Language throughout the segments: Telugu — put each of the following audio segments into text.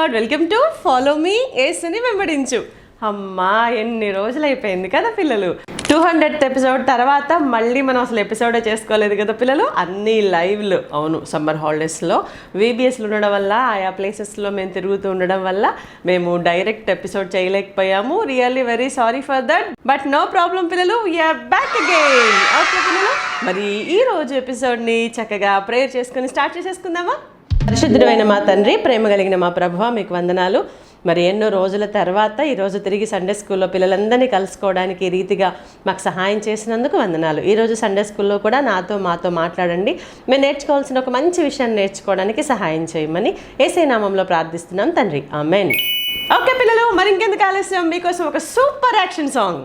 Lord, welcome to follow me యేసుని వెంబడించు. అమ్మా ఎన్ని రోజులు అయిపోయింది కదా పిల్లలు. 200th ఎపిసోడ్ తర్వాత మళ్ళీ మనం అసలు ఎపిసోడే చేసుకోలేదు కదా పిల్లలు. అన్ని లైవ్లు. అవును, సమ్మర్ హాలిడేస్లో VBSలు ఉండడం వల్ల, ఆయా ప్లేసెస్లో మేము తిరుగుతూ ఉండడం వల్ల మేము డైరెక్ట్ ఎపిసోడ్ చేయలేకపోయాము. Really very sorry for that, but no problem పిల్లలు, వీఆర్ బ్యాక్ అగైన్. ఓకే పిల్లలు, మరి ఈ రోజు ఎపిసోడ్ని చక్కగా ప్రేయర్ చేసుకుని స్టార్ట్ చేసేసుకుందామా. పరిశుద్ధుడైన మా తండ్రి, ప్రేమ కలిగిన మా ప్రభువా, మీకు వందనాలు. మరి ఎన్నో రోజుల తర్వాత ఈరోజు తిరిగి సండే స్కూల్లో పిల్లలందరినీ కలుసుకోవడానికి ఈ రీతిగా మాకు సహాయం చేసినందుకు వందనాలు. ఈరోజు సండే స్కూల్లో కూడా మాతో మాట్లాడండి. మేము నేర్చుకోవాల్సిన ఒక మంచి విషయాన్ని నేర్చుకోవడానికి సహాయం చేయమని యేసయ్య నామంలో ప్రార్థిస్తున్నాం తండ్రి, ఆమేన్. ఓకే పిల్లలు, మరి ఇంకెందుకు ఆలస్యం, మీకోసం ఒక సూపర్ యాక్షన్ సాంగ్.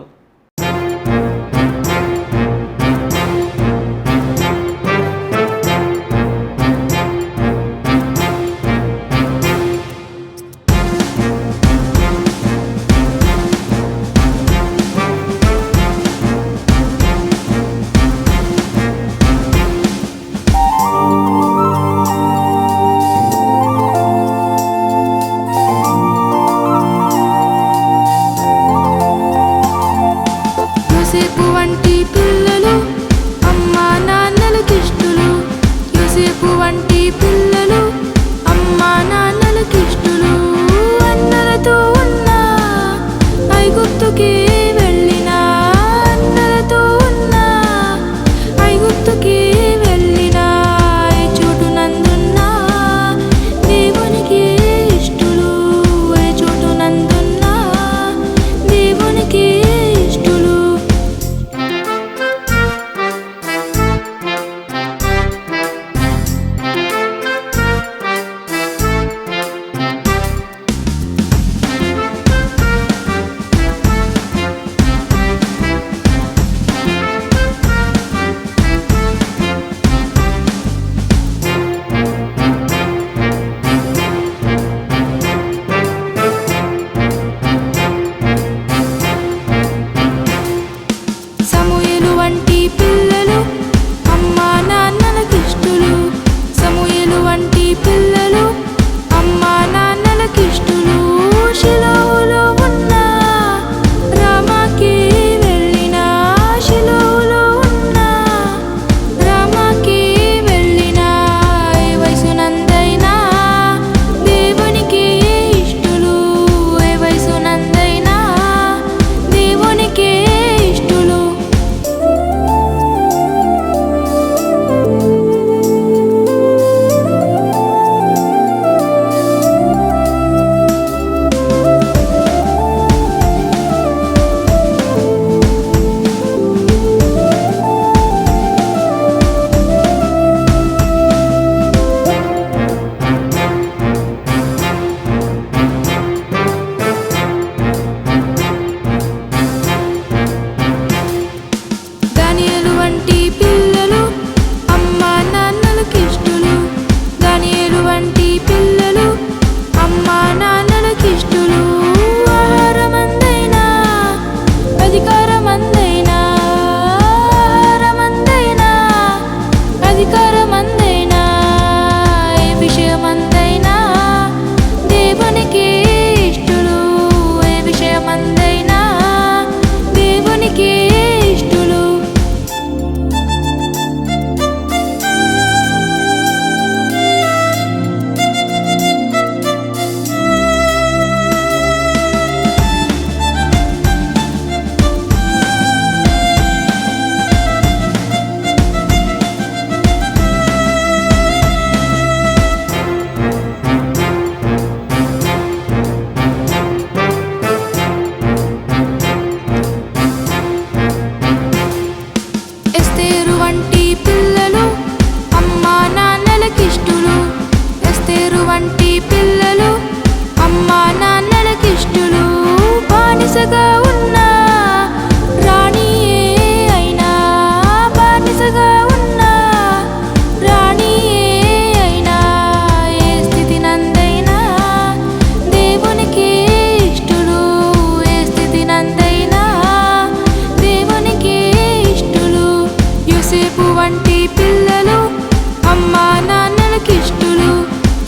అమ్మా నాన్నలకిష్టులు,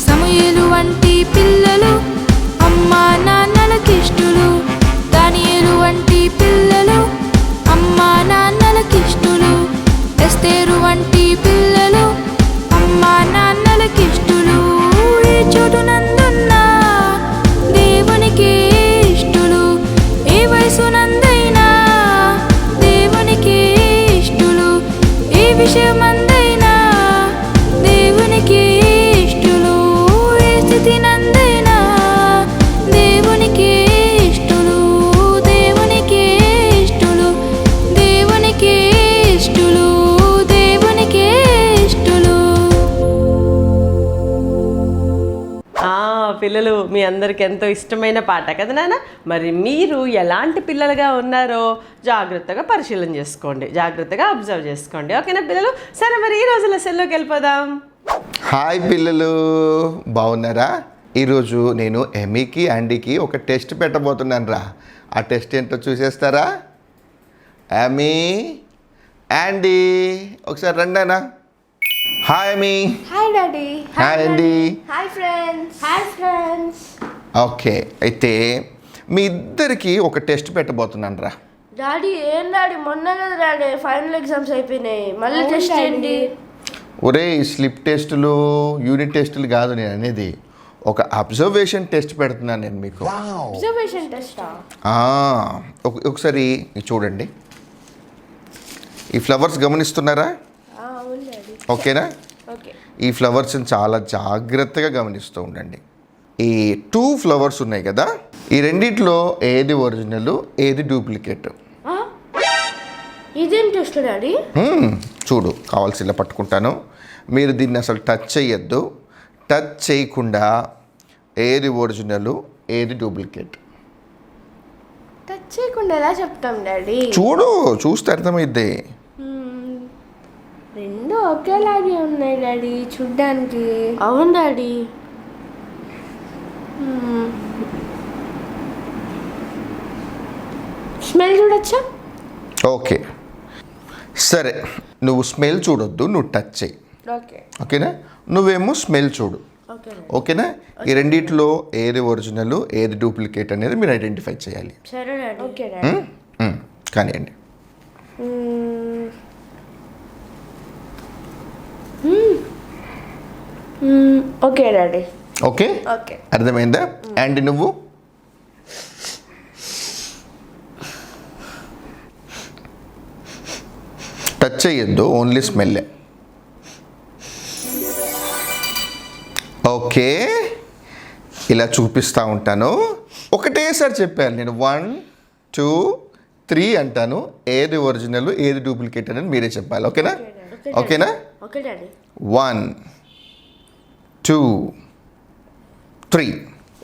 సమూయేలు వంటి పిల్లలు విషయమందైనా దేవునికి ఇష్టలు, ఏ స్థితినందైనా దేవునికి ఇష్టలు, దేవునికి ఇష్టలు, దేవునికి ఇష్టలు, దేవునికి ఇష్టలు. పిల్లలు మీ అందరికి ఎంతో ఇష్టమైన పాట కదా నాన్న. మరి మీరు ఎలాంటి పిల్లలుగా ఉన్నారో జాగ్రత్తగా పరిశీలన చేసుకోండి, జాగ్రత్తగా అబ్జర్వ్ చేసుకోండి. ఓకేనా పిల్లలు? సరే మరి ఈ రోజు లెసన్లోకి వెళ్ళిపోదాం. హాయ్ పిల్లలు, బాగున్నారా? ఈరోజు నేను ఎమీకి యాండీకి ఒక టెస్ట్ పెట్టబోతున్నాను రా. ఆ టెస్ట్ ఏంటో చూసేస్తారా? ఎమీ, యాండీ ఒకసారి రండానా. Hi Amy. Hi daddy. Hi Andy. Hi friends. Hi friends. Okay, అయితే మీ ఇద్దరికి ఒక టెస్ట్ పెట్టబోతున్నాను రా. డాడీ ఏం డాడీ, మొన్న కదా డాడీ ఫైనల్ ఎగ్జామ్స్ అయిపోయినాయి, మళ్ళీ టెస్ట్ ఏంటి? ఒరే, స్లిప్ టెస్టులు యూనిట్ టెస్టులు కాదు నేను అనేది, ఒక అబ్జర్వేషన్ టెస్ట్ పెడుతున్నాను నేను మీకు. అబ్జర్వేషన్ టెస్టా? ఒకసారి చూడండి, ఈ ఫ్లవర్స్ గమనిస్తున్నారా? అవును డాడీ. ఓకేనా? ఓకే. ఈ ఫ్లవర్స్ని చాలా జాగ్రత్తగా గమనిస్తూ ఉండండి. ఈ 2 ఫ్లవర్స్ ఉన్నాయి కదా, ఈ రెండిట్లో ఏది ఒరిజినల్, ఏది డూప్లికేట్? ఇదేం టెస్ట్ డాడీ? చూడు, కావాల్సిన పట్టుకుంటాను, మీరు దీన్ని అసలు టచ్ చేయొద్దు. టచ్ చేయకుండా ఏది ఒరిజినల్, ఏది డూప్లికేట్? టచ్ చేయకుండా ఎలా చెప్తాం డాడీ? చూడు, చూస్తే అర్థమైద్ది. రెండు ఒకేలాగే ఉన్నాయి డాడీ చూడ్డానికి. అవును డాడీ. స్మెల్ చూడొచ్చా? ఓకే, సరే, నువ్వు స్మెల్ చూడొద్దు, నువ్వు టచ్ చేయి. ఓకే. ఓకేనా? నువ్వేమో స్మెల్ చూడు. ఓకే. ఓకేనా? ఈ రెండిట్లో ఏది ఒరిజినల్, ఏది డూప్లికేట్ అనేది మీరు ఐడెంటిఫై చేయాలి. సరే డాడీ. Okay daddy. కానివ్వండి. Okay daddy. Okay, okay. అర్థమైందా? అండ్ నువ్వు టచ్ చేయొద్దు, ఓన్లీ స్మెల్లే. ఓకే, ఇలా చూపిస్తూ ఉంటాను, ఒకటేసారి చెప్పాను నేను. 1 2 3 అంటాను, ఏది ఒరిజినల్, ఏది డూప్లికేట్ అనేది మీరే చెప్పాలి. ఓకేనా? ఓకేనా? Okay daddy. 1 2 3.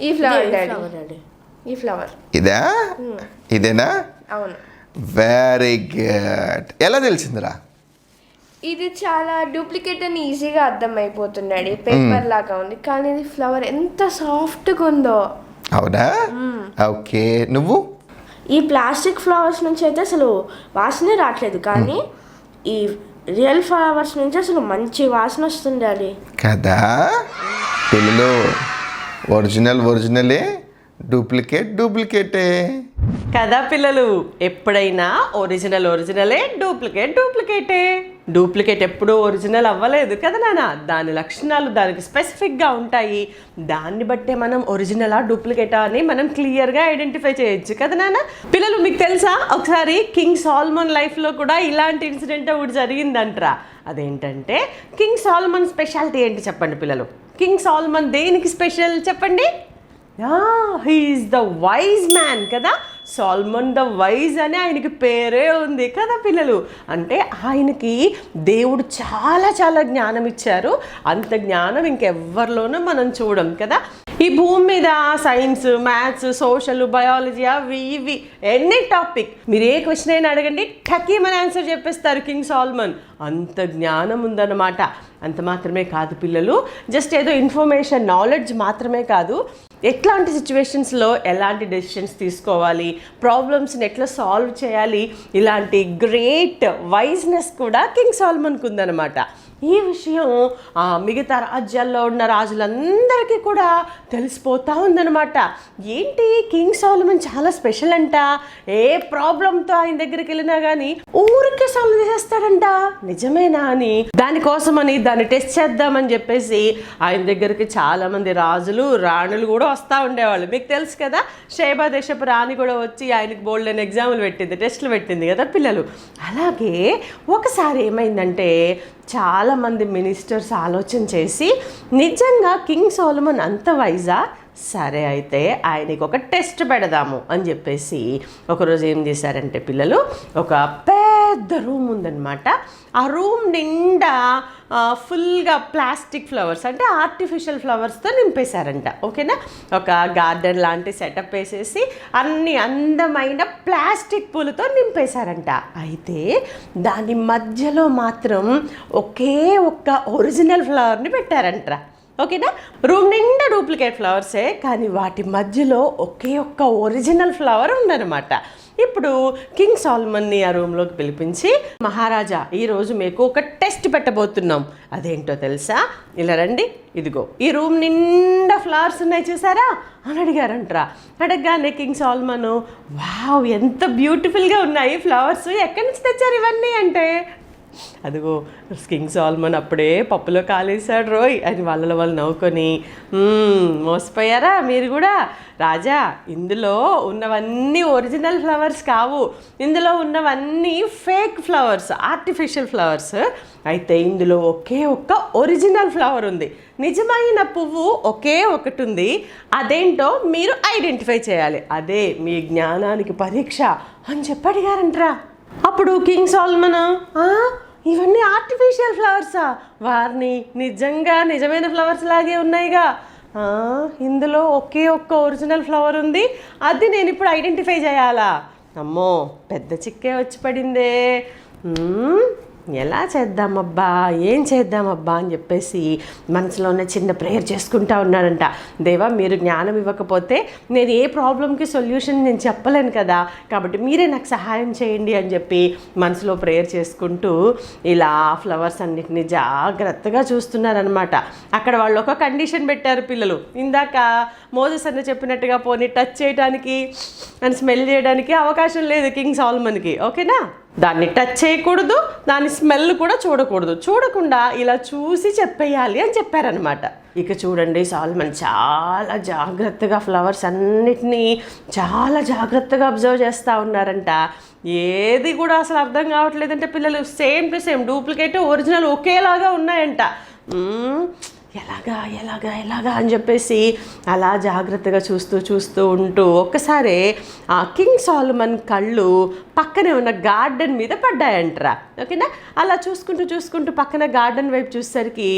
ఈ ఫ్లవర్ డాడీ. ఈ ఫ్లవర్ ఇదా? ఇదేనా? అవును. Very good. ఎలా తెలిసిందిరా? ఇది చాలా డూప్లికేట్ అని ఈజీగా అర్థమైపోతుంది. పేపర్ లాగా ఉంది, కానీ ఇది ఫ్లవర్ ఎంత సాఫ్ట్గా ఉందో. అవునా? ఓకే, నువ్వు? ఈ ప్లాస్టిక్ ఫ్లవర్స్ నుంచి అయితే అసలు వాసనే రావట్లేదు, కానీ ఈ రియల్ ఫ్లవర్స్ నుంచి అసలు మంచి వాసన వస్తుంది డాడీ. కదా పిల్లలు, ఒరిజినలే, డూప్లికేట్ డూప్లికేటే కదా పిల్లలు. ఎప్పుడైనా ఒరిజినలే, డూప్లికేటే. డూప్లికేట్ ఎప్పుడూ ఒరిజినల్ అవ్వలేదు కదా నాన్న. దాని లక్షణాలు దానికి స్పెసిఫిక్గా ఉంటాయి, దాన్ని బట్టే మనం ఒరిజినలా డూప్లికేటా అని మనం క్లియర్గా ఐడెంటిఫై చేయొచ్చు కదా నాన్న. పిల్లలు మీకు తెలుసా, ఒకసారి కింగ్ సాల్మన్ లైఫ్లో కూడా ఇలాంటి ఇన్సిడెంట్ ఒకటి జరిగిందంటరా. అదేంటంటే, కింగ్ సాల్మన్ స్పెషాలిటీ ఏంటి చెప్పండి పిల్లలు? కింగ్ సాల్మన్ దేనికి స్పెషల్ చెప్పండి? హీఈస్ ద వైజ్ మ్యాన్ కదా. సాల్మన్ ద వైజ్ అని ఆయనకి పేరే ఉంది కదా పిల్లలు. అంటే ఆయనకి దేవుడు చాలా చాలా జ్ఞానం ఇచ్చారు. అంత జ్ఞానం ఇంకెవ్వరిలోనూ మనం చూడం కదా. ఈ భూమి మీద సైన్స్, మ్యాథ్స్, సోషల్, బయాలజీ, అవి ఇవి ఎనీ టాపిక్ మీరు ఏ క్వశ్చన్ అయినా అడగండి, టకీమని ఆన్సర్ చెప్పేస్తారు కింగ్ సాల్మన్. అంత జ్ఞానం ఉందన్నమాట. అంత మాత్రమే కాదు పిల్లలు, జస్ట్ ఏదో ఇన్ఫర్మేషన్, నాలెడ్జ్ మాత్రమే కాదు, ఎట్లాంటి సిచ్యువేషన్స్లో ఎలాంటి డెసిషన్స్ తీసుకోవాలి, ప్రాబ్లమ్స్ని ఎట్లా సాల్వ్ చేయాలి, ఇలాంటి గ్రేట్ వైజ్నెస్ కూడా కింగ్ సాల్మన్కి ఉందన్నమాట. ఈ విషయం మిగతా రాజ్యాల్లో ఉన్న రాజులందరికీ కూడా తెలిసిపోతూ ఉందన్నమాట. ఏంటి కింగ్ సాలమన్ చాలా స్పెషల్ అంట, ఏ ప్రాబ్లంతో ఆయన దగ్గరికి వెళ్ళినా కానీ ఊరికే సాల్వ్ చేసేస్తాడంట, నిజమేనా అని దానికోసమని దాన్ని టెస్ట్ చేద్దామని చెప్పేసి ఆయన దగ్గరికి చాలా మంది రాజులు రాణులు కూడా వస్తూ ఉండేవాళ్ళు. మీకు తెలుసు కదా, షేబా దేశపు రాణి కూడా వచ్చి ఆయనకి బోల్డ్ అని ఎగ్జామ్లు పెట్టింది, టెస్టులు పెట్టింది కదా పిల్లలు. అలాగే ఒకసారి ఏమైందంటే చాలామంది మినిస్టర్స్ ఆలోచన చేసి నిజంగా కింగ్ సాలమన్ అంత వైజా, సరే అయితే ఆయనకి ఒక టెస్ట్ పెడదాము అని చెప్పేసి ఒకరోజు ఏం చేశారంటే పిల్లలు, ఒక పెద్ద రూమ్ ఉందన్నమాట. ఆ రూమ్ నిండా ఫుల్గా ప్లాస్టిక్ ఫ్లవర్స్ అంటే ఆర్టిఫిషియల్ ఫ్లవర్స్తో నింపేశారంట. ఓకేనా, ఒక గార్డెన్ లాంటి సెటప్ వేసేసి అన్ని అందమైన ప్లాస్టిక్ పూలతో నింపేశారంట. అయితే దాని మధ్యలో మాత్రం ఒకే ఒక్క ఒరిజినల్ ఫ్లవర్ని పెట్టారంట. ఓకేనా, రూమ్ నిండా డూప్లికేట్ ఫ్లవర్సే, కానీ వాటి మధ్యలో ఒకే ఒక్క ఒరిజినల్ ఫ్లవర్ ఉందన్నమాట. ఇప్పుడు కింగ్ సాలమన్ని ఆ రూమ్లోకి పిలిపించి, మహారాజా ఈరోజు మీకు ఒక టెస్ట్ పెట్టబోతున్నాం, అదేంటో తెలుసా, ఇలా రండి, ఇదిగో ఈ రూమ్ నిండా ఫ్లవర్స్ ఉన్నాయి చూసారా అని అడిగారంట్రా. అడగగానే కింగ్ సాలమన్, వావ్ ఎంత బ్యూటిఫుల్గా ఉన్నాయి ఫ్లవర్స్, ఎక్కడి నుంచి తెచ్చారు ఇవన్నీ అంటే, అదిగో కింగ్ సాలమన్ అప్పుడే పప్పులో కాలేశాడు రోయ్ అని వాళ్ళలో వాళ్ళు నవ్వుకొని, మోసపోయారా మీరు కూడా రాజా, ఇందులో ఉన్నవన్నీ ఒరిజినల్ ఫ్లవర్స్ కావు, ఇందులో ఉన్నవన్నీ ఫేక్ ఫ్లవర్స్, ఆర్టిఫిషియల్ ఫ్లవర్స్. అయితే ఇందులో ఒకే ఒక్క ఒరిజినల్ ఫ్లవర్ ఉంది, నిజమైన పువ్వు ఒకే ఒకటి ఉంది, అదేంటో మీరు ఐడెంటిఫై చేయాలి, అదే మీ జ్ఞానానికి పరీక్ష అని చెప్పి అడిగారంట్రా. అప్పుడు కింగ్ సాలమన్, ఇవన్నీ ఆర్టిఫిషియల్ ఫ్లవర్సా, వారిని నిజంగా నిజమైన ఫ్లవర్స్ లాగే ఉన్నాయిగా, ఇందులో ఒకే ఒక్క ఒరిజినల్ ఫ్లవర్ ఉంది, అది నేను ఇప్పుడు ఐడెంటిఫై చేయాలా, అమ్మో పెద్ద చిక్కే వచ్చి పడిందే, ఎలా చేద్దామబ్బా, ఏం చేద్దామబ్బా అని చెప్పేసి మనసులోనే చిన్న ప్రేయర్ చేసుకుంటా ఉన్నాడంట. దేవా మీరు జ్ఞానం ఇవ్వకపోతే నేను ఏ ప్రాబ్లంకి సొల్యూషన్ నేను చెప్పలేను కదా, కాబట్టి మీరే నాకు సహాయం చేయండి అని చెప్పి మనసులో ప్రేయర్ చేసుకుంటూ ఇలా ఫ్లవర్స్ అన్నిటిని జాగ్రత్తగా చూస్తున్నారనమాట. అక్కడ వాళ్ళు ఒక కండిషన్ పెట్టారు పిల్లలు, ఇందాక మోజెస్ అన్న చెప్పినట్టుగా పోనీ టచ్ చేయడానికి అని స్మెల్ చేయడానికి అవకాశం లేదు కింగ్ సాలమన్కి. ఓకేనా, దాన్ని టచ్ చేయకూడదు, దాని స్మెల్ కూడా చూడకూడదు, చూడకుండా ఇలా చూసి చెప్పేయాలి అని చెప్పారనమాట. ఇక చూడండి సాలమన్ చాలా జాగ్రత్తగా ఫ్లవర్స్ అన్నిటినీ చాలా జాగ్రత్తగా అబ్జర్వ్ చేస్తూ ఉన్నారంట. ఏది కూడా అసలు అర్థం కావట్లేదంటే పిల్లలు, same to same duplicate original ఒకేలాగా ఉన్నాయంట. ఎలాగా ఎలాగా ఎలాగా అని చెప్పేసి అలా జాగ్రత్తగా చూస్తూ ఉంటూ ఒక్కసారి ఆ కింగ్ సాలమన్ కళ్ళు పక్కనే ఉన్న గార్డెన్ మీద పడ్డాయంటరా. ఓకేనా, అలా చూసుకుంటూ పక్కన గార్డెన్ వైపు చూసేసరికి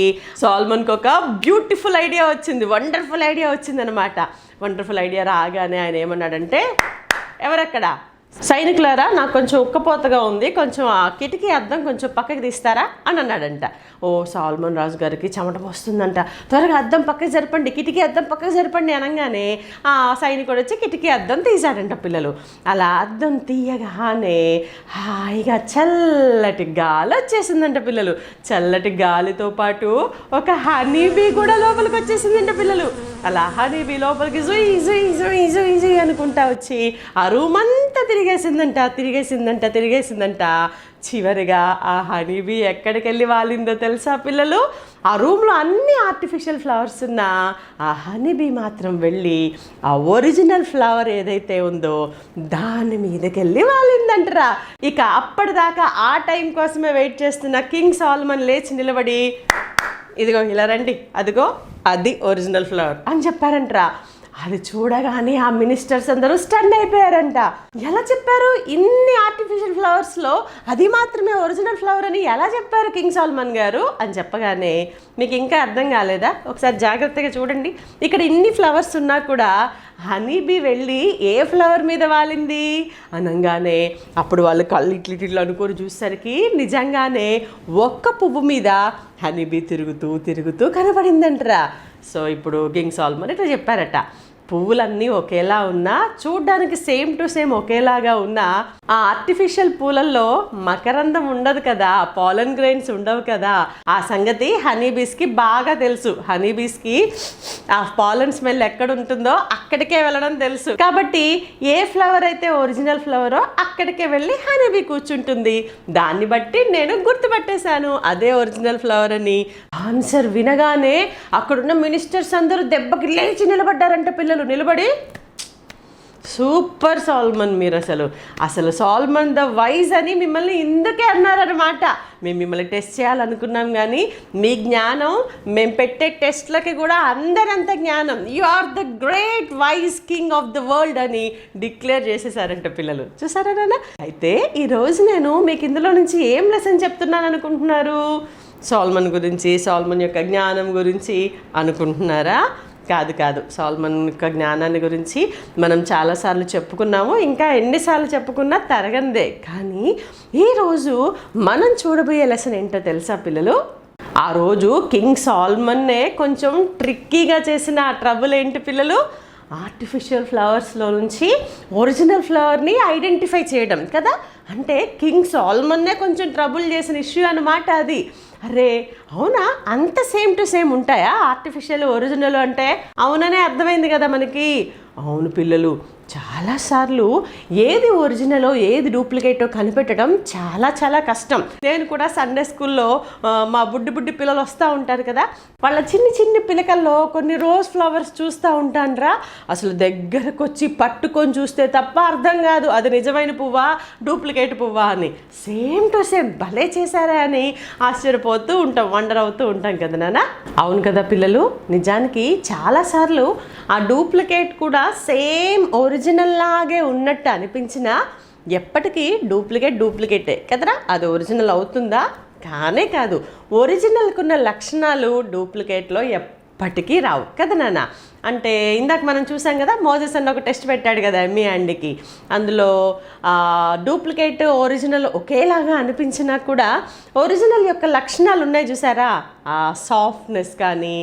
సాలమన్కి ఒక బ్యూటిఫుల్ ఐడియా వచ్చింది, వండర్ఫుల్ ఐడియా వచ్చింది అనమాట. వండర్ఫుల్ ఐడియా రాగానే ఆయన ఏమన్నాడంటే, ఎవరక్కడ సైనికులారా, నాకు కొంచెం ఉక్కపోతగా ఉంది, కొంచెం ఆ కిటికీ అద్దం కొంచెం పక్కకి తీస్తారా అని అన్నాడంట. ఓ సాలమన్ రాజు గారికి చెమట వస్తుందంట, త్వరగా అద్దం పక్కకి జరపండి, కిటికీ అద్దం పక్కకి జరపండి అనగానే ఆ సైనికుడు వచ్చి కిటికీ అద్దం తీశాడంట పిల్లలు. అలా అద్దం తీయగానే హాయిగా చల్లటి గాలి వచ్చేసిందంట పిల్లలు. చల్లటి గాలితో పాటు ఒక హనీబీ కూడా లోపలికి వచ్చేసిందంట పిల్లలు. అలా హనీబీ లోపలికి జుయ్ జుయ్ జుయ్ జుయ్ జుయ్ అనుకుంటా వచ్చి ఆ రూమ్ అంతా తిరిగేసిందంట. చివరిగా ఆ హనీబీ ఎక్కడికి వెళ్ళి వాలిందో తెలుసా పిల్లలు, ఆ రూమ్లో అన్ని ఆర్టిఫిషియల్ ఫ్లవర్స్ ఉన్నా ఆ హనీబీ మాత్రం వెళ్ళి ఆ ఒరిజినల్ ఫ్లవర్ ఏదైతే ఉందో దాని మీదకి వెళ్ళి వాలిందంటరా. ఇక అప్పటిదాకా ఆ టైం కోసమే వెయిట్ చేస్తున్న కింగ్ సాలమన్ లేచి నిలబడి, ఇదిగో ఇలా రండి, అదిగో అది ఒరిజినల్ ఫ్లవర్ అని చెప్పారంటరా. అది చూడగానే ఆ మినిస్టర్స్ అందరూ స్టన్ అయిపోయారంట. ఎలా చెప్పారు, ఇన్ని ఆర్టిఫిషియల్ ఫ్లవర్స్లో అది మాత్రమే ఒరిజినల్ ఫ్లవర్ అని ఎలా చెప్పారు కింగ్ సాలమన్ గారు అని చెప్పగానే, మీకు ఇంకా అర్థం కాలేదా, ఒకసారి జాగ్రత్తగా చూడండి. ఇక్కడ ఇన్ని ఫ్లవర్స్ ఉన్నా కూడా హనీబీ వెళ్ళి ఏ ఫ్లవర్ మీద వాలింది అనగానే అప్పుడు వాళ్ళు కళ్ళు ఇట్లు అనుకొని చూసేసరికి నిజంగానే ఒక్క పువ్వు మీద హనీబీ తిరుగుతూ కనబడిందంటరా. సో ఇప్పుడు కింగ్ సాలమన్ ఇట్లా చెప్పారట, పువ్వులన్నీ ఒకేలా ఉన్నా చూడ్డానికి సేమ్ టు సేమ్ ఒకేలాగా ఉన్నా ఆ ఆర్టిఫిషియల్ పూలల్లో మకరందం ఉండదు కదా, పాలన్ గ్రెయిన్స్ ఉండవు కదా. ఆ సంగతి హనీబీస్కి బాగా తెలుసు. హనీబీస్కి ఆ పాలన్ స్మెల్ ఎక్కడ ఉంటుందో అక్కడికే వెళ్ళడం తెలుసు. కాబట్టి ఏ ఫ్లవర్ అయితే ఒరిజినల్ ఫ్లవరో అక్కడికే వెళ్ళి హనీబీ కూర్చుంటుంది. దాన్ని బట్టి నేను గుర్తుపట్టేశాను అదే ఒరిజినల్ ఫ్లవర్ అని. ఆన్సర్ వినగానే అక్కడున్న మినిస్టర్స్ అందరూ దెబ్బకి లేచి నిలబడ్డారంట. పిల్లలు నిలబడి సూపర్ సాల్మన్, మీరు అసలు సాల్మన్ ద వైజ్ అని మిమ్మల్ని ఇందుకే అన్నారనమాట. మేము మిమ్మల్ని టెస్ట్ చేయాలనుకున్నాం కానీ మీ జ్ఞానం మేము పెట్టే టెస్ట్లకి కూడా అందరంత జ్ఞానం, you are the great wise king of the world అని డిక్లేర్ చేసేసారంట పిల్లలు. చూసారా నాన్న? అయితే ఈరోజు నేను మీకు ఇందులో నుంచి ఏం లెసన్ చెప్తున్నాను అనుకుంటున్నారు? సాల్మన్ గురించి, సాల్మన్ యొక్క జ్ఞానం గురించి అనుకుంటున్నారా? కాదు, సాల్మన్ యొక్క జ్ఞానాన్ని గురించి మనం చాలాసార్లు చెప్పుకున్నాము, ఇంకా ఎన్నిసార్లు చెప్పుకున్నా తరగందే. కానీ ఈరోజు మనం చూడబోయే లెసన్ ఏంటో తెలుసా పిల్లలు? ఆ రోజు కింగ్ సాల్మన్నే కొంచెం ట్రిక్కీగా చేసిన ఆ ట్రబుల్ ఏంటి పిల్లలు? ఆర్టిఫిషియల్ ఫ్లవర్స్లో నుంచి ఒరిజినల్ ఫ్లవర్ని ఐడెంటిఫై చేయడం కదా. అంటే కింగ్ సాల్మన్నే కొంచెం ట్రబుల్ చేసిన ఇష్యూ అన్నమాట అది. అరే అవునా, అంత సేమ్ టు సేమ్ ఉంటాయా ఆర్టిఫిషియల్ ఒరిజినల్ అంటే? అవుననే అర్థమైంది కదా మనకి. అవును పిల్లలు, చాలాసార్లు ఏది ఒరిజినలో ఏది డూప్లికేటో కనిపెట్టడం చాలా కష్టం. నేను కూడా సండే స్కూల్లో మా బుడ్డి పిల్లలు వస్తూ ఉంటారు కదా, వాళ్ళ చిన్ని పిలకల్లో కొన్ని రోజ్ ఫ్లవర్స్ చూస్తూ ఉంటానరా. అసలు దగ్గరకు వచ్చి పట్టుకొని చూస్తే తప్ప అర్థం కాదు అది నిజమైన పువ్వా డూప్లికేట్ పువ్వా అని. సేమ్ టు సేమ్ భలే చేశారా అని ఆశ్చర్యపోతూ ఉంటాం, వండర్ అవుతూ ఉంటాం కదా నాన్న. అవును కదా పిల్లలు, నిజానికి చాలాసార్లు ఆ డూప్లికేట్ కూడా సేమ్ ఒరిజినల్ లాగే ఉన్నట్టు అనిపించినా ఎప్పటికీ డూప్లికేటే కదరా. అది ఒరిజినల్ అవుతుందా? కానే కాదు. ఒరిజినల్కున్న లక్షణాలు డూప్లికేట్లో ఎప్పటికీ రావు కదా నాన్న. అంటే ఇందాక మనం చూసాం కదా, మోజెస్ అన్న ఒక టెస్ట్ పెట్టాడు కదా ఎమ్మీ అండ్కి. అందులో డూప్లికేట్ ఒరిజినల్ ఒకేలాగా అనిపించినా కూడా ఒరిజినల్ యొక్క లక్షణాలు ఉన్నాయి చూసారా, ఆ సాఫ్ట్నెస్ కానీ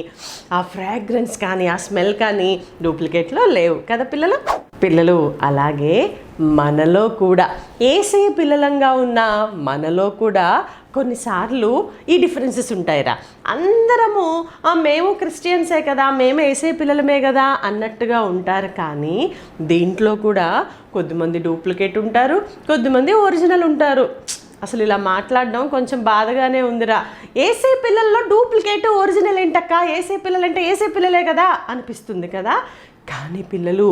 ఆ ఫ్రాగ్రెన్స్ కానీ ఆ స్మెల్ కానీ డూప్లికేట్లో లేవు కదా పిల్లలు. అలాగే మనలో కూడా యేసయ్య పిల్లలంగా ఉన్న మనలో కూడా కొన్నిసార్లు ఈ డిఫరెన్సెస్ ఉంటాయిరా. అందరము మేము క్రిస్టియన్సే కదా, మేము యేసయ్య పిల్లలమే కదా అన్నట్టుగా ఉంటారు. కానీ దీంట్లో కూడా కొద్దిమంది డూప్లికేట్ ఉంటారు, కొద్దిమంది ఒరిజినల్ ఉంటారు. అసలు ఇలా మాట్లాడడం కొంచెం బాధగానే ఉందిరా. యేసయ్య పిల్లల్లో డూప్లికేట్ ఒరిజినల్ ఏంటక్క, యేసయ్య పిల్లలంటే యేసయ్య పిల్లలే కదా అనిపిస్తుంది కదా. కానీ పిల్లలు,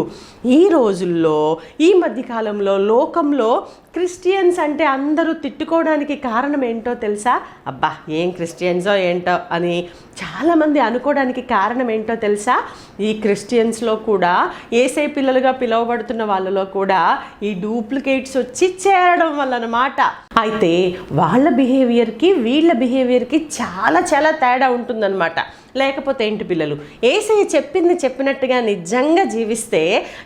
ఈ రోజుల్లో ఈ మధ్యకాలంలో లోకంలో క్రిస్టియన్స్ అంటే అందరూ తిట్టుకోవడానికి కారణం ఏంటో తెలుసా? అబ్బా ఏం క్రిస్టియన్సో ఏంటో అని చాలామంది అనుకోవడానికి కారణం ఏంటో తెలుసా? ఈ క్రిస్టియన్స్లో కూడా యేసయ్య పిల్లలుగా పిలువబడుతున్న వాళ్ళలో కూడా ఈ డూప్లికేట్స్ వచ్చి చేరడం వల్ల అన్నమాట. అయితే వాళ్ళ బిహేవియర్కి వీళ్ళ బిహేవియర్కి చాలా తేడా ఉంటుందన్నమాట. లేకపోతే ఏంటి పిల్లలు, యేసయ్య చెప్పినట్టుగా నిజంగా జీవిస్తే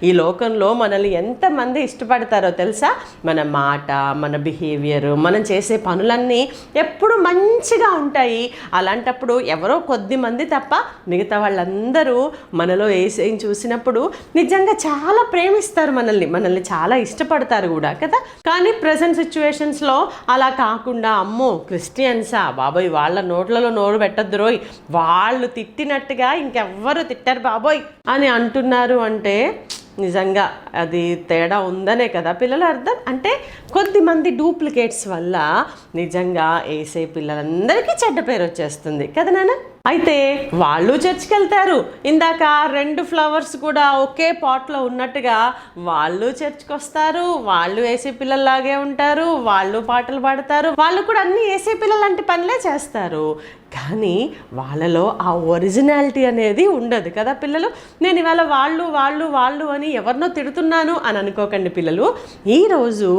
ఈ లోకంలో మనల్ని ఎంతమంది ఇష్టపడతారో తెలుసా? మన మాట, మన బిహేవియర్, మనం చేసే పనులన్నీ ఎప్పుడు మంచిగా ఉంటాయి. అలాంటప్పుడు ఎవరో కొద్ది మంది తప్ప మిగతా వాళ్ళందరూ మనలో యేసయ్యని చూసినప్పుడు నిజంగా చాలా ప్రేమిస్తారు, మనల్ని చాలా ఇష్టపడతారు కూడా కదా. కానీ ప్రజెంట్ సిచ్యువేషన్స్లో అలా కాకుండా అమ్మో క్రిస్టియన్సా బాబోయ్, వాళ్ళ నోట్లలో నోరు పెట్టద్దు రోయ్, వాళ్ళు తిట్టినట్టుగా ఇంకెవ్వరు తిట్టారు బాబోయ్ అని అంటున్నారు. అంటే నిజంగా అది తేడా ఉందనే కదా పిల్లలు అర్థం. అంటే కొద్దిమంది డూప్లికేట్స్ వల్ల నిజంగా యేసయ్య పిల్లలందరికీ చెడ్డ పేరు వచ్చేస్తుంది కదా నాన్న. అయితే వాళ్ళు చర్చ్కి వెళ్తారు. ఇందాక 2 ఫ్లవర్స్ కూడా ఒకే పాట్లో ఉన్నట్టుగా వాళ్ళు చర్చ్కి వస్తారు, వాళ్ళు యేసయ్య పిల్లల్లాగే ఉంటారు, వాళ్ళు పాటలు పాడతారు, వాళ్ళు కూడా అన్ని యేసయ్య పిల్లలు లాంటి పనులే చేస్తారు. కానీ వాళ్ళలో ఆ ఒరిజినాలిటీ అనేది ఉండదు కదా పిల్లలు. నేను ఇవాళ వాళ్ళు అని ఎవరినో తిడుతున్నాను అని అనుకోకండి పిల్లలు. ఈరోజు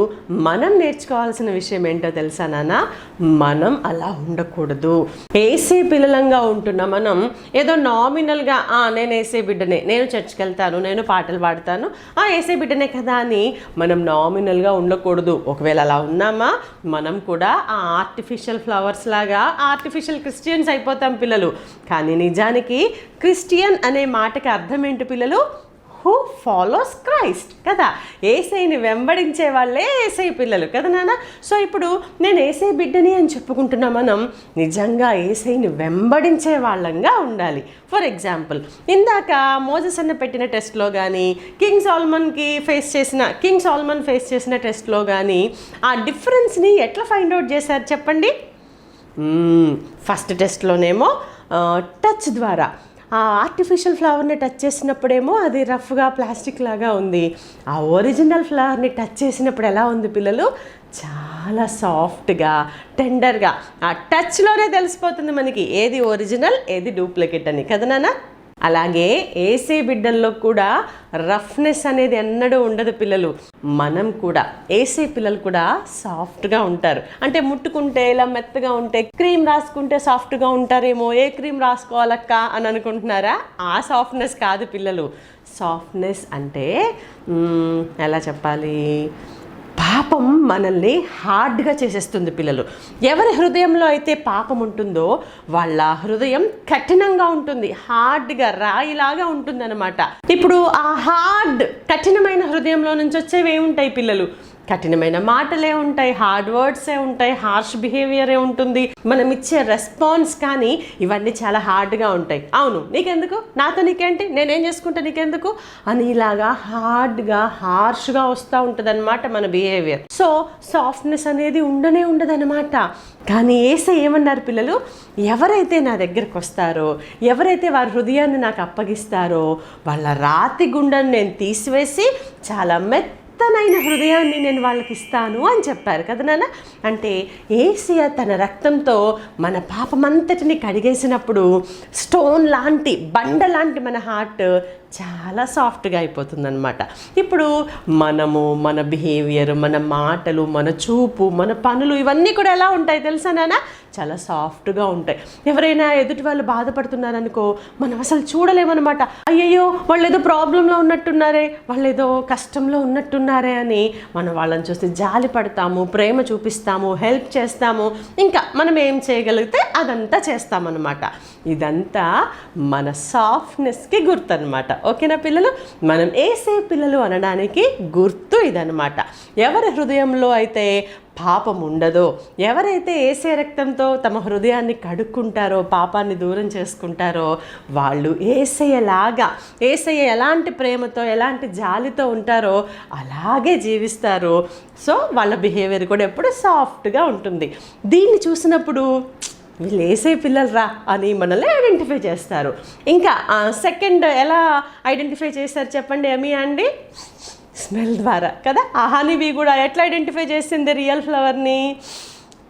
మనం నేర్చుకోవాల్సిన విషయం ఏంటో తెలుసా నాన్న? మనం అలా ఉండకూడదు. యేసయ్య పిల్లలంగా ఉంటున్న మనం ఏదో నామినల్గా నేను యేసయ్య బిడ్డనే, నేను చర్చ్కి వెళ్తాను, నేను పాటలు పాడతాను, యేసయ్య బిడ్డనే కదా అని మనం నామినల్గా ఉండకూడదు. ఒకవేళ అలా ఉన్నామా మనం కూడా ఆ ఆర్టిఫిషియల్ ఫ్లవర్స్ లాగా ఆర్టిఫిషియల్ క్రిస్టియన్స్ అయిపోతాం పిల్లలు. కానీ నిజానికి క్రిస్టియన్ అనే మాటకి అర్థం ఏంటి పిల్లలు? హూ ఫాలోస్ క్రైస్ట్ కదా. యేసయ్యని వెంబడించే వాళ్ళే యేసయ్య పిల్లలు కదా నాన్న. సో ఇప్పుడు నేను యేసయ్య బిడ్డని అని చెప్పుకుంటున్నా, మనం నిజంగా యేసయ్యని వెంబడించే వాళ్ళంగా ఉండాలి. ఫర్ ఎగ్జాంపుల్, ఇందాక మోజెస్ అన్న పెట్టిన టెస్ట్లో కానీ కింగ్ సాల్మన్ ఫేస్ చేసిన టెస్ట్లో కానీ ఆ డిఫరెన్స్ని ఎట్లా ఫైండ్ అవుట్ చేశారు చెప్పండి. ఫస్ట్ టెస్ట్లోనేమో టచ్ ద్వారా ఆ ఆర్టిఫిషియల్ ఫ్లవర్ని టచ్ చేసినప్పుడేమో అది రఫ్గా ప్లాస్టిక్ లాగా ఉంది. ఆ ఒరిజినల్ ఫ్లవర్ని టచ్ చేసినప్పుడు ఎలా ఉంది పిల్లలు? చాలా సాఫ్ట్గా, టెండర్గా. ఆ టచ్లోనే తెలిసిపోతుంది మనకి ఏది ఒరిజినల్ ఏది డూప్లికేట్ అని కదా నాన్న. అలాగే ఏసే బిడ్డల్లో కూడా రఫ్నెస్ అనేది ఎన్నడూ ఉండదు పిల్లలు. మనం కూడా ఏసే పిల్లలు కూడా సాఫ్ట్గా ఉంటారు. అంటే ముట్టుకుంటే ఇలా మెత్తగా ఉంటే, క్రీమ్ రాసుకుంటే సాఫ్ట్గా ఉంటారేమో, ఏ క్రీమ్ రాసుకోవాలక్క అని అనుకుంటున్నారా? ఆ సాఫ్ట్నెస్ కాదు పిల్లలు. సాఫ్ట్నెస్ అంటే ఎలా చెప్పాలి, పాపం మనల్ని హార్డ్గా చేసేస్తుంది పిల్లలు. ఎవరి హృదయంలో అయితే పాపం ఉంటుందో వాళ్ళ హృదయం కఠినంగా ఉంటుంది, హార్డ్గా రాయిలాగా ఉంటుంది అనమాట. ఇప్పుడు ఆ కఠినమైన హృదయంలో నుంచి వచ్చేవి ఏముంటాయి పిల్లలు? కఠినమైన మాటలే ఉంటాయి, హార్డ్ వర్డ్సే ఉంటాయి, హార్ష్ బిహేవియరే ఉంటుంది, మనం ఇచ్చే రెస్పాన్స్ కానీ ఇవన్నీ చాలా హార్డ్గా ఉంటాయి. అవును నీకెందుకు, నాతో నీకేంటి, నేనేం చేసుకుంటా నీకెందుకు అని ఇలాగా హార్డ్గా హార్ష్గా వస్తూ ఉంటుంది అనమాట మన బిహేవియర్. సో సాఫ్ట్నెస్ అనేది ఉండదన్నమాట. కానీ యేసయ్య ఏమన్నారు పిల్లలు? ఎవరైతే నా దగ్గరకు వస్తారో, ఎవరైతే వారి హృదయాన్ని నాకు అప్పగిస్తారో వాళ్ళ రాతి గుండెను నేను తీసివేసి చాలా మెత్తనైన హృదయాన్ని నేను వాళ్ళకి ఇస్తాను అని చెప్పారు కదా నాన్న. అంటే యేసయ్య తన రక్తంతో మన పాపమంతటిని కడిగేసినప్పుడు స్టోన్ లాంటి, బండ లాంటి మన హార్ట్ చాలా సాఫ్ట్గా అయిపోతుందన్నమాట. ఇప్పుడు మనము, మన బిహేవియర్, మన మాటలు, మన చూపు, మన పనులు ఇవన్నీ కూడా ఎలా ఉంటాయి తెలుసా నాన్న? చాలా సాఫ్ట్గా ఉంటాయి. ఎవరైనా ఎదుటి వాళ్ళు బాధపడుతున్నారనుకో, మనం అసలు చూడలేమన్నమాట. అయ్యయ్యో వాళ్ళు ఏదో ప్రాబ్లంలో ఉన్నట్టున్నారే, వాళ్ళు ఏదో కష్టంలో ఉన్నట్టున్నారే అని మనం వాళ్ళని చూసి జాలి పడతాము, ప్రేమ చూపిస్తాము, హెల్ప్ చేస్తాము, ఇంకా మనం ఏం చేయగలిగితే అదంతా చేస్తామన్నమాట. ఇదంతా మన సాఫ్ట్నెస్కి గుర్తు అనమాట. ఓకేనా పిల్లలు? మనం ఏసే పిల్లలు అనడానికి గుర్తు ఇదనమాట. ఎవరి హృదయంలో అయితే పాపం ఉండదో, ఎవరైతే ఏసే రక్తంతో తమ హృదయాన్ని కడుక్కుంటారో, పాపాన్ని దూరం చేసుకుంటారో, వాళ్ళు ఏసయ్యలాగా, ఏసయ్య ఎలాంటి ప్రేమతో, ఎలాంటి జాలితో ఉంటారో అలాగే జీవిస్తారు. సో వాళ్ళ బిహేవియర్ కూడా ఎప్పుడు సాఫ్ట్గా ఉంటుంది. దీన్ని చూసినప్పుడు వీళ్ళు ఏసే పిల్లలు రా అని మనల్ని ఐడెంటిఫై చేస్తారు. ఇంకా సెకండ్ ఎలా ఐడెంటిఫై చేస్తారు చెప్పండి ఏమి అండి? స్మెల్ ద్వారా కదా. ఆ హనీబీ కూడా ఎట్లా ఐడెంటిఫై చేసింది రియల్ ఫ్లవర్ని?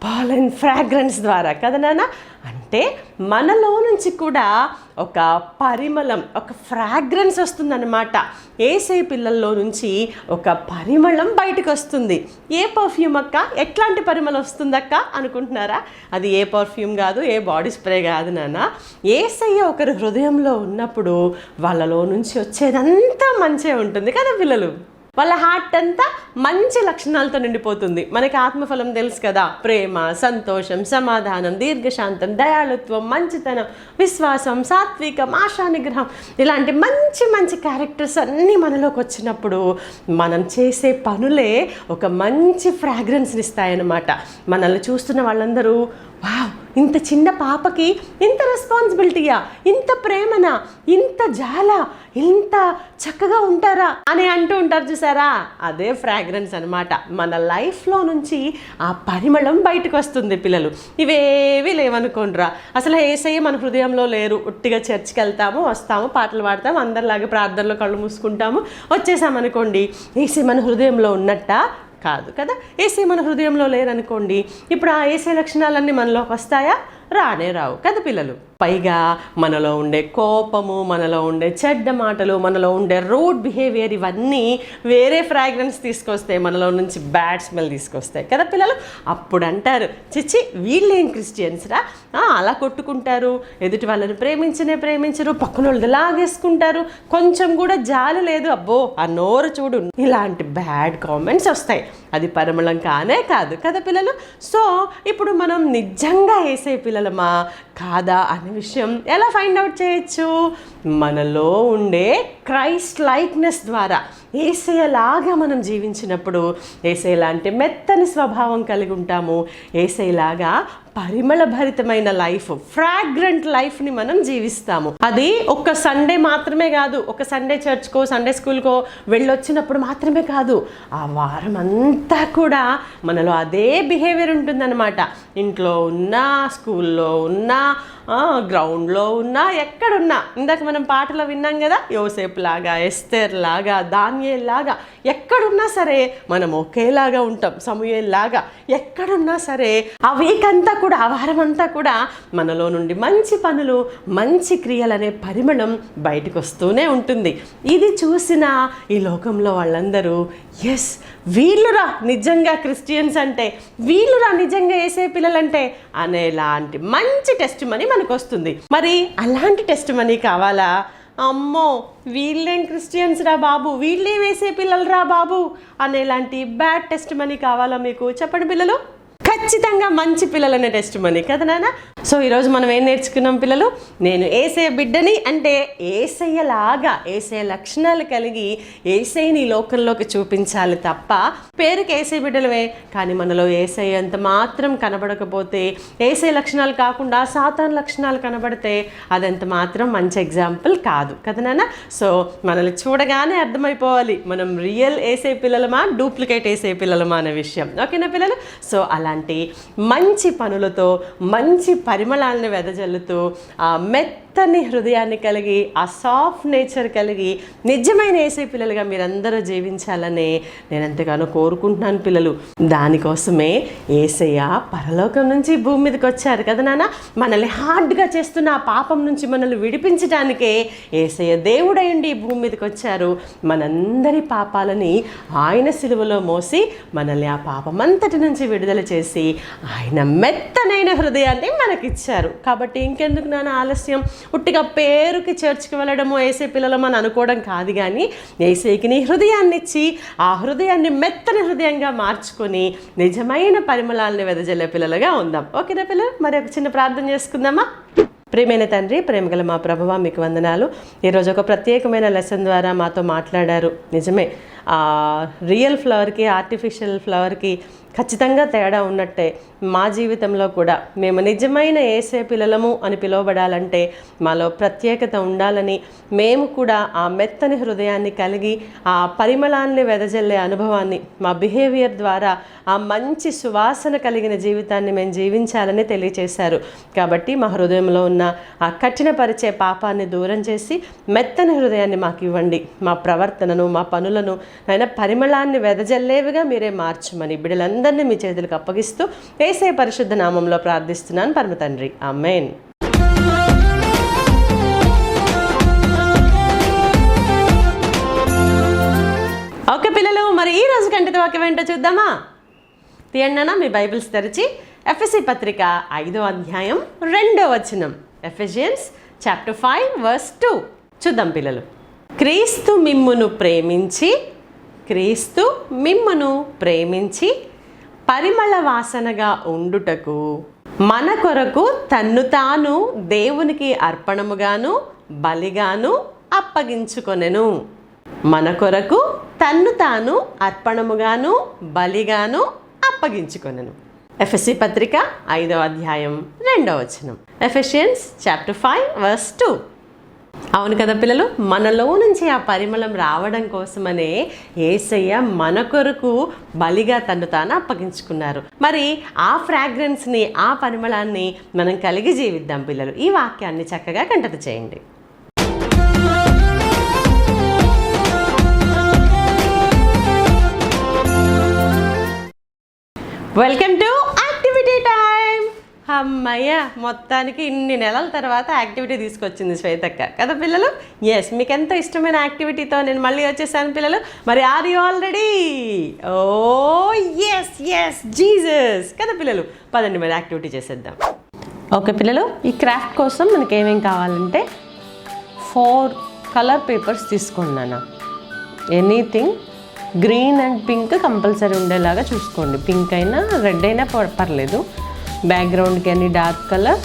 పాలన్ ఫ్రాగ్రెన్స్ ద్వారా కదా నాన్న. అంటే మనలో నుంచి కూడా ఒక పరిమళం, ఒక ఫ్రాగ్రెన్స్ వస్తుందన్నమాట. యేసయ్య పిల్లల్లో నుంచి ఒక పరిమళం బయటకు వస్తుంది. ఏ పర్ఫ్యూమ్ అక్క, ఎట్లాంటి పరిమళం వస్తుందక్క అనుకుంటున్నారా? అది ఏ పర్ఫ్యూమ్ కాదు, ఏ బాడీ స్ప్రే కాదు నాన్న. యేసయ్య ఒకరి హృదయంలో ఉన్నప్పుడు వాళ్ళలో నుంచి వచ్చేదంతా మంచిగా ఉంటుంది కదా పిల్లలు. వాళ్ళ హార్ట్ అంతా మంచి లక్షణాలతో నిండిపోతుంది. మనకి ఆత్మఫలం తెలుసు కదా, ప్రేమ, సంతోషం, సమాధానం, దీర్ఘశాంతం, దయాళుత్వం, మంచితనం, విశ్వాసం, సాత్వికం, ఆశా నిగ్రహం, ఇలాంటి మంచి మంచి క్యారెక్టర్స్ అన్నీ మనలోకి వచ్చినప్పుడు మనం చేసే పనులే ఒక మంచి ఫ్రాగ్రెన్స్ని ఇస్తాయన్నమాట. మనల్ని చూస్తున్న వాళ్ళందరూ వావ్, ఇంత చిన్న పాపకి ఇంత రెస్పాన్సిబిలిటీయా, ఇంత ప్రేమనా, ఇంత జాలా, ఇంత చక్కగా ఉంటారా అని అంటూ ఉంటారు చూసారా? అదే ఫ్రాగ్రెన్స్ అనమాట. మన లైఫ్లో నుంచి ఆ పరిమళం బయటకు వస్తుంది పిల్లలు. ఇవేవి లేవనుకోండిరా, అసలు యేసయ్య మన హృదయంలో లేరు. ఉట్టిగా చర్చికి వెళ్తాము, వస్తాము, పాటలు పాడతాము, అందరిలాగే ప్రార్థనలో కళ్ళు మూసుకుంటాము, వచ్చేసామనుకోండి. యేసయ్య మన హృదయంలో ఉన్నట్టా? కాదు కదా. ఏసే మన హృదయంలో లేరనుకోండి, ఇప్పుడు ఆ ఏసే లక్షణాలన్నీ మనలోకి వస్తాయా? రానే రావు కదా పిల్లలు. పైగా మనలో ఉండే కోపము, మనలో ఉండే చెడ్డ మాటలు, మనలో ఉండే రూడ్ బిహేవియర్ ఇవన్నీ వేరే ఫ్రాగ్రెన్స్ తీసుకొస్తాయి, మనలో నుంచి బ్యాడ్ స్మెల్ తీసుకొస్తాయి కదా పిల్లలు. అప్పుడు అంటారు, చిచ్చి వీళ్ళేం క్రిస్టియన్స్ రా, అలా కొట్టుకుంటారు, ఎదుటి వాళ్ళని ప్రేమించరు, పక్కన వాళ్ళు లాగేసుకుంటారు, కొంచెం కూడా జాలి లేదు, అబ్బో ఆ నోరు చూడు, ఇలాంటి బ్యాడ్ కామెంట్స్ వస్తాయి. అది పరిమళం కానే కాదు కదా పిల్లలు. సో ఇప్పుడు మనం నిజంగా వేసే పిల్లలమా కాదా అని అనే విషయం ఎలా ఫైండ్ అవుట్ చేయొచ్చు? మనలో ఉండే క్రైస్ట్ లైక్నెస్ ద్వారా. యేసయ్యలాగా మనం జీవించినప్పుడు యేసయ్య లాంటి మెత్తని స్వభావం కలిగి ఉంటాము. యేసయ్యలాగా పరిమళ భరితమైన లైఫ్, ఫ్రాగ్రెంట్ లైఫ్ని మనం జీవిస్తాము. అది ఒక్క సండే మాత్రమే కాదు, ఒక సండే చర్చ్కో సండే స్కూల్కో వెళ్ళొచ్చినప్పుడు మాత్రమే కాదు, ఆ వారం అంతా కూడా మనలో అదే బిహేవియర్ ఉంటుందన్నమాట. ఇంట్లో ఉన్నా, స్కూల్లో ఉన్నా, గ్రౌండ్లో ఉన్నా, ఎక్కడున్నా. ఇందాక మనం పాటలో విన్నాం కదా, యోసేపు లాగా, ఎస్తేర్ లాగా, దానియేల్ లాగా, ఎక్కడున్నా సరే మనం ఒకేలాగా ఉంటాం. సమూయేల్ లాగా ఎక్కడున్నా సరే ఆ వీక్ అంతా కూడా, ఆ వారం అంతా కూడా మనలో నుండి మంచి పనులు, మంచి క్రియలు అనే పరిమళం బయటకు వస్తూనే ఉంటుంది. ఇది చూసిన ఈ లోకంలో వాళ్ళందరూ ఎస్, వీళ్ళురా నిజంగా క్రిస్టియన్స్ అంటే, వీళ్ళురా నిజంగా యేసే పిల్లలంటే అనేలాంటి మంచి టెస్ట్ మనీ మనకు వస్తుంది. మరి అలాంటి టెస్ట్ మనీ కావాలా? అమ్మో వీళ్ళేం క్రిస్టియన్స్ రా బాబు, వీళ్ళే వేసే పిల్లలు రా బాబు అనేలాంటి బ్యాడ్ టెస్ట్ మనీ కావాలా మీకు? చెప్పండి పిల్లలు. ఖచ్చితంగా మంచి పిల్లలనే టెస్ట్ మనీ కదా నాన్న. సో ఈరోజు మనం ఏం నేర్చుకున్నాం పిల్లలు? నేను యేసయ్య బిడ్డని అంటే యేసయ్యలాగా, యేసయ్య లక్షణాలు కలిగి యేసయ్యని లోకంలోకి చూపించాలి తప్ప, పేరుకి యేసయ్య బిడ్డలవే కానీ మనలో యేసయ్య అంత మాత్రం కనబడకపోతే, యేసయ్య లక్షణాలు కాకుండా సాతాన్ లక్షణాలు కనబడితే అదంత మాత్రం మంచి ఎగ్జాంపుల్ కాదు కదా నాన్న. సో మనల్ని చూడగానే అర్థమైపోవాలి మనం రియల్ యేసయ్య పిల్లలమా, డూప్లికేట్ యేసయ్య పిల్లలమా అనే విషయం. ఓకేనా పిల్లలు? సో అలాంటి మంచి పనులతో, మంచి పరిమళాలను వెదజల్లుతూ, ఆ మెత్తని హృదయాన్ని కలిగి, ఆ సాఫ్ట్ నేచర్ కలిగి నిజమైన యేసయ్య పిల్లలుగా మీరందరూ జీవించాలని నేను ఎంతగానో కోరుకుంటున్నాను పిల్లలు. దానికోసమే యేసయ్య పరలోకం నుంచి భూమి మీదకి వచ్చారు కదా నాన్న. మనల్ని హార్డ్గా చేస్తున్న ఆ పాపం నుంచి మనల్ని విడిపించడానికే యేసయ్య దేవుడైండి భూమి మీదకి వచ్చారు. మనందరి పాపాలని ఆయన సిలువలో మోసి మనల్ని ఆ పాపమంతటి నుంచి విడుదల చేసి ఆయన మెత్తనైన హృదయాన్ని మనకిచ్చారు. కాబట్టి ఇంకెందుకు నాన్న ఆలస్యం? ఉట్టిగా పేరుకి చర్చ్కి వెళ్ళడము, యేసే పిల్లలం అని అనుకోవడం కాదు, కానీ యేసేకి నీ హృదయాన్ని ఇచ్చి ఆ హృదయాన్ని మెత్తని హృదయంగా మార్చుకొని నిజమైన పరిమళాలను వెదజల్లే పిల్లలుగా ఉందాం. ఓకేనా పిల్లలు? మరి ఒక చిన్న ప్రార్థన చేసుకుందామా? ప్రియమైన తండ్రి, ప్రేమగల మా ప్రభువా, మీకు వందనాలు. ఈరోజు ఒక ప్రత్యేకమైన లెసన్ ద్వారా మాతో మాట్లాడారు. నిజమే, రియల్ ఫ్లవర్కి ఆర్టిఫిషియల్ ఫ్లవర్కి ఖచ్చితంగా తేడా ఉన్నట్టే మా జీవితంలో కూడా మేము నిజమైన యేసే పిల్లలము అని పిలువబడాలంటే మాలో ప్రత్యేకత ఉండాలని, మేము కూడా ఆ మెత్తని హృదయాన్ని కలిగి ఆ పరిమళాన్ని వెదజల్లే అనుభవాన్ని మా బిహేవియర్ ద్వారా ఆ మంచి సువాసన కలిగిన జీవితాన్ని మేము జీవించాలని తెలియచేశారు. కాబట్టి మా హృదయంలో ఉన్న ఆ కఠినపరిచే పాపాన్ని దూరం చేసి మెత్తని హృదయాన్ని మాకు ఇవ్వండి. మా ప్రవర్తనను, మా పనులను అయినా పరిమళాన్ని వెదజల్లేవిగా మీరే మార్చమని బిడ్డలందరినీ మీ చేతులకు అప్పగిస్తూ యేసయ్య పరిశుద్ధ నామంలో ప్రార్థిస్తున్నాను పరమ తండ్రి. ఆమేన్. ఓకే పిల్లలు, మరి ఈ రోజు కంటితో వాక్యం ఏంటో చూద్దామా? తీయండి మీ బైబిల్స్ తెరిచి ఎఫెసీ పత్రిక 5వ అధ్యాయం 2వ వచనం. ఎఫెసియన్స్ చాప్టర్ 5 verse 2 చూద్దాం పిల్లలు. క్రీస్తు మిమ్మును ప్రేమించి పరిమళ వాసనగా ఉండుటకు మన కొరకు తన్ను తాను దేవునికి అర్పణముగాను బలిగాను అప్పగించుకొనెను. మన కొరకు తన్ను తాను అర్పణముగాను బలిగాను అప్పగించుకొనెను. ఎఫెసీ పత్రిక 5వ అధ్యాయం 2వ వచనం. Ephesians chapter 5 verse 2. అవును కదా పిల్లలు, మనలో నుంచి ఆ పరిమళం రావడం కోసమనే యేసయ్య మన కొరకు బలిగా తను తాను అప్పగించుకున్నారు. మరి ఆ ఫ్రాగ్రెన్స్ని, ఆ పరిమళాన్ని మనం కలిగి జీవిద్దాం పిల్లలు. ఈ వాక్యాన్ని చక్కగా కంఠత చేయండి. Welcome to activity time. అమ్మయ్య, మొత్తానికి ఇన్ని నెలల తర్వాత యాక్టివిటీ తీసుకొచ్చింది శ్వేతక్క కదా పిల్లలు. ఎస్, మీకు ఎంతో ఇష్టమైన యాక్టివిటీతో నేను మళ్ళీ వచ్చేసాను పిల్లలు. మరి are you all ready? Oh yes yes Jesus కదా పిల్లలు. పదండి మరి యాక్టివిటీ చేసేద్దాం. ఓకే పిల్లలు, ఈ క్రాఫ్ట్ కోసం మనకి ఏమేం కావాలంటే 4 కలర్ పేపర్స్ తీసుకున్నాను. Anything green and pink compulsory ఉండేలాగా చూసుకోండి. పింక్ అయినా రెడ్ అయినా పర్లేదు. బ్యాక్గ్రౌండ్కి అన్ని డార్క్ కలర్,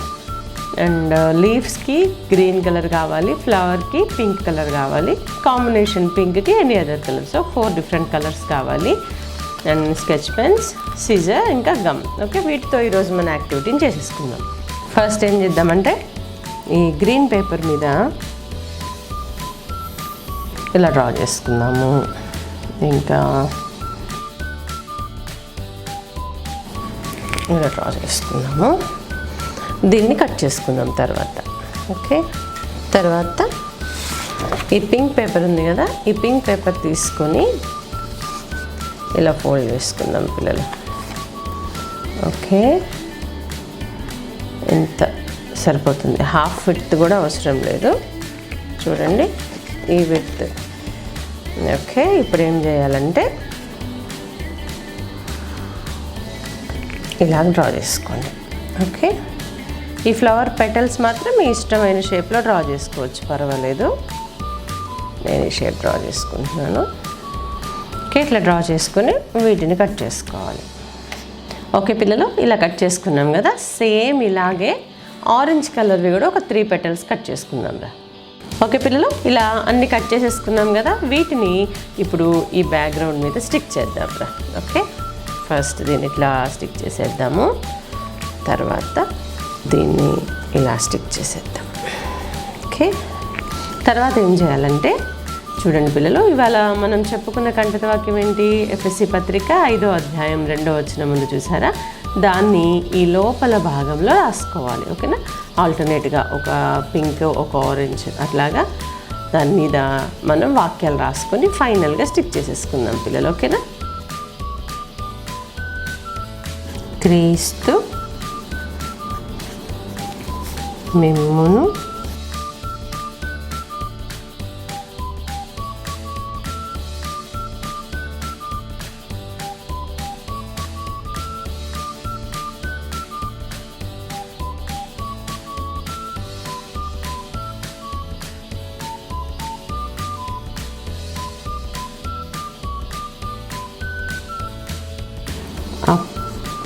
అండ్ లీవ్స్కి గ్రీన్ కలర్ కావాలి, ఫ్లవర్కి పింక్ కలర్ కావాలి, కాంబినేషన్ పింక్కి any other colour. So 4 different colours కావాలి. అండ్ స్కెచ్ పెన్స్, సిజర్, ఇంకా గమ్. ఓకే, వీటితో ఈరోజు మన యాక్టివిటీని చేసేసుకుందాం. ఫస్ట్ ఏం చేద్దామంటే ఈ గ్రీన్ పేపర్ మీద ఇలా డ్రా చేసుకుందాము. ఇంకా ఇలా డ్రా చేసుకుందాము. దీన్ని కట్ చేసుకుందాం తర్వాత. ఓకే, తర్వాత ఈ పింక్ పేపర్ ఉంది కదా, ఈ పింక్ పేపర్ తీసుకొని ఇలా ఫోల్డ్ చేసుకుందాం పిల్లలు. ఓకే, ఎంత సరిపోతుంది, హాఫ్ విడ్త్ కూడా అవసరం లేదు. చూడండి ఈ విడ్త్. ఓకే, ఇప్పుడు ఏం చేయాలంటే ఇలా డ్రా చేసుకోండి. ఓకే, ఈ ఫ్లవర్ పెటల్స్ మాత్రం మీ ఇష్టమైన షేప్లో డ్రా చేసుకోవచ్చు, పర్వాలేదు. నేను ఈ షేప్ డ్రా చేసుకుంటున్నాను. ఓకే, ఇట్లా డ్రా చేసుకుని వీటిని కట్ చేసుకోవాలి. ఓకే పిల్లలు, ఇలా కట్ చేసుకున్నాం కదా, సేమ్ ఇలాగే ఆరెంజ్ కలర్వి కూడా ఒక 3 పెటల్స్ కట్ చేసుకుందాం రా. ఓకే పిల్లలు, ఇలా అన్ని కట్ చేసేసుకున్నాం కదా, వీటిని ఇప్పుడు ఈ బ్యాక్గ్రౌండ్ మీద స్టిక్ చేద్దాం రా. ఓకే, ఫస్ట్ దీన్ని ఇట్లా స్టిక్ చేసేద్దాము, తర్వాత దీన్ని ఇలా స్టిక్ చేసేద్దాం. ఓకే, తర్వాత ఏం చేయాలంటే చూడండి పిల్లలు, ఇవాళ మనం చెప్పుకున్న కంఠిత వాక్యం ఏంటి? ఎఫ్ఎస్సి పత్రిక 5వ అధ్యాయం 2వ వచనం ముందు చూసారా, దాన్ని ఈ లోపల భాగంలో రాసుకోవాలి. ఓకేనా, ఆల్టర్నేట్గా ఒక పింక్, ఒక ఆరెంజ్, అట్లాగా దాని మీద మనం వాక్యాలు రాసుకొని ఫైనల్గా స్టిక్ చేసేసుకుందాం పిల్లలు. ఓకేనా, క్రీస్తు మిమ్మును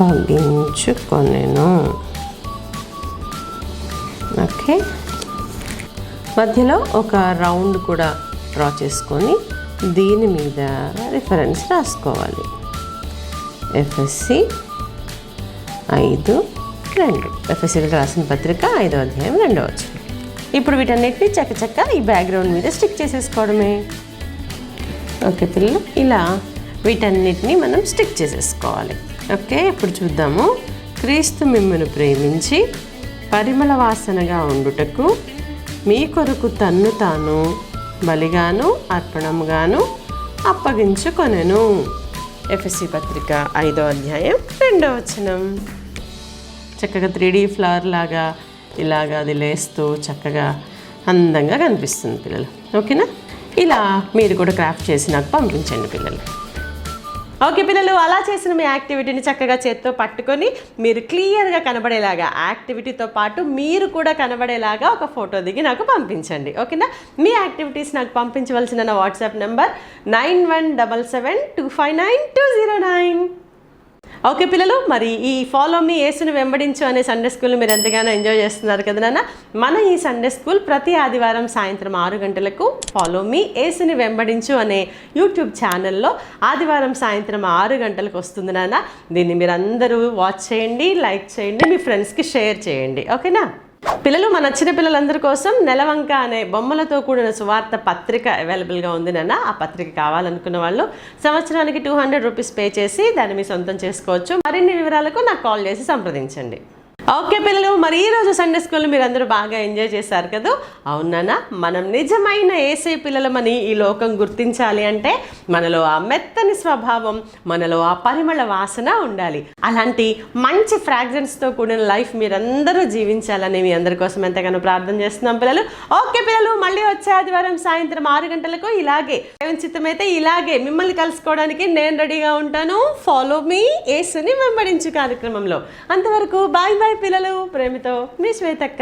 అప్పగించుకొనెను. ఓకే, మధ్యలో ఒక రౌండ్ కూడా డ్రా చేసుకొని దీని మీద రిఫరెన్స్ రాసుకోవాలి. ఎఫ్ఎస్సి 5:2, ఎఫ్ఎస్సికి రాసిన పత్రిక 5వ అధ్యాయం 2వ వచనం. ఇప్పుడు వీటన్నిటిని చక్కచక్క ఈ బ్యాక్గ్రౌండ్ మీద స్టిక్ చేసేసుకోవడమే. ఓకే పిల్లలు, ఇలా వీటన్నిటిని మనం స్టిక్ చేసేసుకోవాలి. ఓకే, ఇప్పుడు చూద్దాము. క్రీస్తు మిమ్మును ప్రేమించి పరిమళ వాసనగా ఉండుటకు మీ కొరకు తన్ను తాను బలిగాను అర్పణముగాను అప్పగించుకొనెను. ఎఫ్ఎస్సి పత్రిక 5వ అధ్యాయం 2వ వచనం. చక్కగా 3D ఫ్లవర్ లాగా ఇలాగా అది లేస్తూ చక్కగా అందంగా కనిపిస్తుంది పిల్లలు. ఓకేనా, ఇలా మీరు కూడా క్రాఫ్ట్ చేసి నాకు పంపించండి పిల్లలు. ఓకే పిల్లలు, అలా చేసిన మీ యాక్టివిటీని చక్కగా చేత్తో పట్టుకొని మీరు క్లియర్గా కనబడేలాగా, యాక్టివిటీతో పాటు మీరు కూడా కనబడేలాగా ఒక ఫోటో దిగి నాకు పంపించండి. ఓకేనా, మీ యాక్టివిటీస్ నాకు పంపించవలసిన నా వాట్సాప్ నెంబర్ 9177259209. ఓకే పిల్లలు, మరి ఈ ఫాలో మీ యేసుని వెంబడించు అనే సండే స్కూల్ మీరు ఎంతగానో ఎంజాయ్ చేస్తున్నారు కదా నాన్న. మన ఈ సండే స్కూల్ ప్రతి ఆదివారం సాయంత్రం 6 గంటలకు ఫాలో మీ యేసుని వెంబడించు అనే యూట్యూబ్ ఛానల్లో ఆదివారం సాయంత్రం 6 గంటలకు వస్తుంది నాన్న. దీన్ని మీరు అందరూ వాచ్ చేయండి, లైక్ చేయండి, మీ ఫ్రెండ్స్కి షేర్ చేయండి. ఓకేనా పిల్లలు, మన నచ్చిన పిల్లలందరి కోసం నెలవంక అనే బొమ్మలతో కూడిన సువార్త పత్రిక అవైలబుల్గా ఉంది నాన్న. ఆ పత్రిక కావాలనుకున్న వాళ్ళు సంవత్సరానికి 200 రూపీస్ పే చేసి దాన్ని మీ సొంతం చేసుకోవచ్చు. మరిన్ని వివరాలకు నాకు కాల్ చేసి సంప్రదించండి. ఓకే పిల్లలు, మరి ఈరోజు సండే స్కూల్ మీరు అందరూ బాగా ఎంజాయ్ చేశారు కదా. అవునా, మనం నిజమైన యేసే పిల్లలమని ఈ లోకం గుర్తించాలి అంటే మనలో ఆ మెత్తని స్వభావం, మనలో ఆ పరిమళ వాసన ఉండాలి. అలాంటి మంచి ఫ్రాగ్రెన్స్తో కూడిన లైఫ్ మీరందరూ జీవించాలని మీ అందరి కోసం ఎంతగానో ప్రార్థన చేస్తున్నాం పిల్లలు. ఓకే పిల్లలు, మళ్ళీ వచ్చే ఆదివారం సాయంత్రం 6 గంటలకు ఇలాగే చిత్తమైతే ఇలాగే మిమ్మల్ని కలుసుకోవడానికి నేను రెడీగా ఉంటాను. ఫాలో మీ యేసుని వెంబడించు కార్యక్రమంలో. అంతవరకు బాయ్ బాయ్ పిల్లలు. ప్రేమతో మీ శ్వేతక్క.